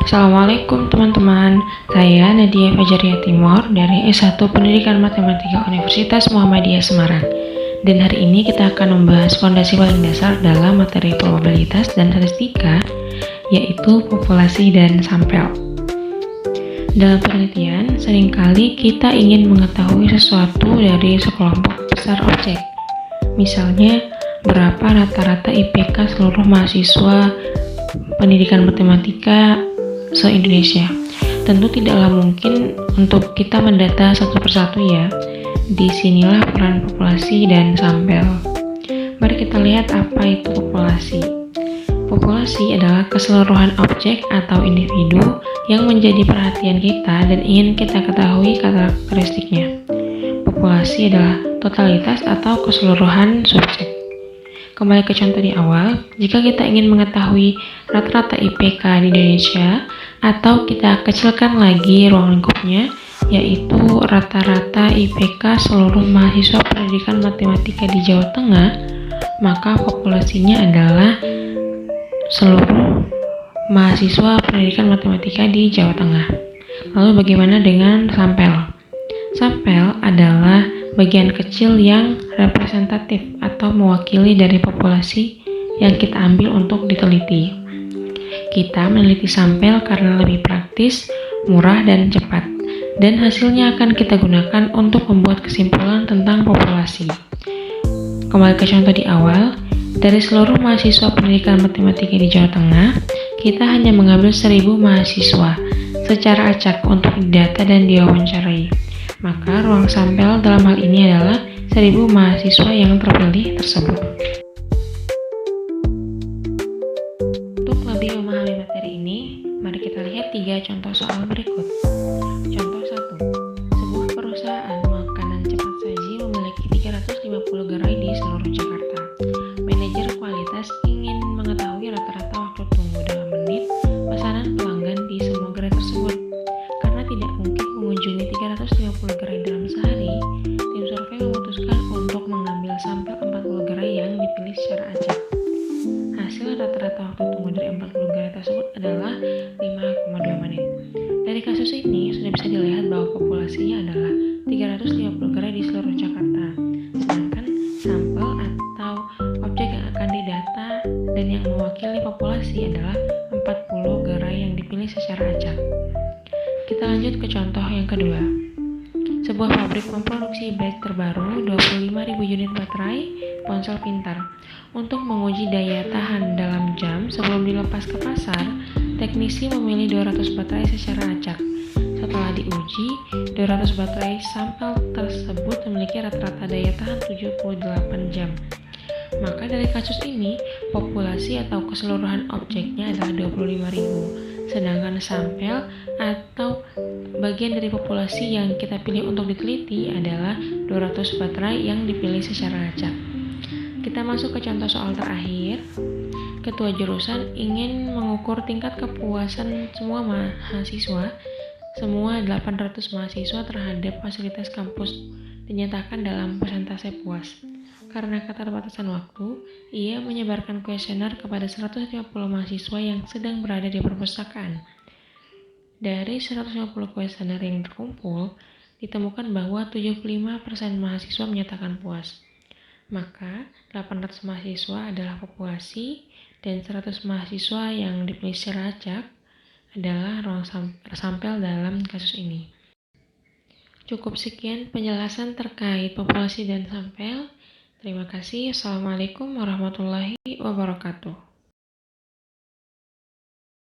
Assalamualaikum teman-teman, saya Nadia Fajaria Timur dari S1 Pendidikan Matematika Universitas Muhammadiyah Semarang. Dan hari ini kita akan membahas fondasi paling dasar dalam materi probabilitas dan statistika, yaitu populasi dan sampel. Dalam penelitian, seringkali kita ingin mengetahui sesuatu dari sekelompok besar objek. Misalnya, berapa rata-rata IPK seluruh mahasiswa pendidikan matematika se-Indonesia. Tentu tidaklah mungkin untuk kita mendata satu persatu ya. Disinilah peran populasi dan sampel. Mari kita lihat apa itu populasi. Populasi adalah keseluruhan objek atau individu yang menjadi perhatian kita dan ingin kita ketahui karakteristiknya. Populasi adalah totalitas atau keseluruhan subjek. Kembali ke contoh di awal, jika kita ingin mengetahui rata-rata IPK di Indonesia, atau kita kecilkan lagi ruang lingkupnya, yaitu rata-rata IPK seluruh mahasiswa pendidikan matematika di Jawa Tengah, maka populasinya adalah seluruh mahasiswa pendidikan matematika di Jawa Tengah. Lalu bagaimana dengan sampel? Sampel adalah bagian kecil yang representatif atau mewakili dari populasi yang kita ambil untuk diteliti. Kita meneliti sampel karena lebih praktis, murah, dan cepat, dan hasilnya akan kita gunakan untuk membuat kesimpulan tentang populasi. Kembali ke contoh di awal, dari seluruh mahasiswa pendidikan matematika di Jawa Tengah, kita hanya mengambil 1.000 mahasiswa secara acak untuk didata dan diwawancarai. Maka ruang sampel dalam hal ini adalah 1.000 mahasiswa yang terpilih tersebut. Untuk lebih memahami materi ini, mari kita lihat 3 contoh soal berikut. Contoh 1. Sebuah perusahaan makanan cepat saji memiliki 350 gerai di seluruh Jakarta. Manajer kualitas ingin mengetahui rata-rata waktu tunggu dalam menit pesanan pelanggan di semua gerai tersebut. Karena tidak mungkin mengunjungi 350 gerai dalam sehari, tim survei memutuskan untuk mengambil sampel 40 gerai yang dipilih secara acak. Hasil rata-rata waktu tunggu dari 40 gerai tersebut adalah 5,2 menit. Dari kasus ini sudah bisa dilihat bahwa populasinya adalah 350 gerai di seluruh Jakarta. Sedangkan sampel atau objek yang akan didata dan yang mewakili populasi adalah 40 gerai yang dipilih secara acak. Kita lanjut ke contoh yang kedua. Sebuah pabrik memproduksi batch terbaru 25.000 unit baterai ponsel pintar. Untuk menguji daya tahan dalam jam sebelum dilepas ke pasar, teknisi memilih 200 baterai secara acak. Setelah diuji, 200 baterai sampel tersebut memiliki rata-rata daya tahan 78 jam. Maka dari kasus ini, populasi atau keseluruhan objeknya adalah 25.000. Sedangkan sampel atau bagian dari populasi yang kita pilih untuk diteliti adalah 200 baterai yang dipilih secara acak. Kita masuk ke contoh soal terakhir. Ketua jurusan ingin mengukur tingkat kepuasan semua mahasiswa, semua 800 mahasiswa terhadap fasilitas kampus dinyatakan dalam persentase puas. Karena keterbatasan waktu, ia menyebarkan kuesioner kepada 150 mahasiswa yang sedang berada di perpustakaan. Dari 150 kuesioner yang terkumpul, ditemukan bahwa 75% mahasiswa menyatakan puas. Maka, 800 mahasiswa adalah populasi dan 100 mahasiswa yang dipilih secara acak adalah ruang sampel dalam kasus ini. Cukup sekian penjelasan terkait populasi dan sampel. Terima kasih. Assalamualaikum warahmatullahi wabarakatuh.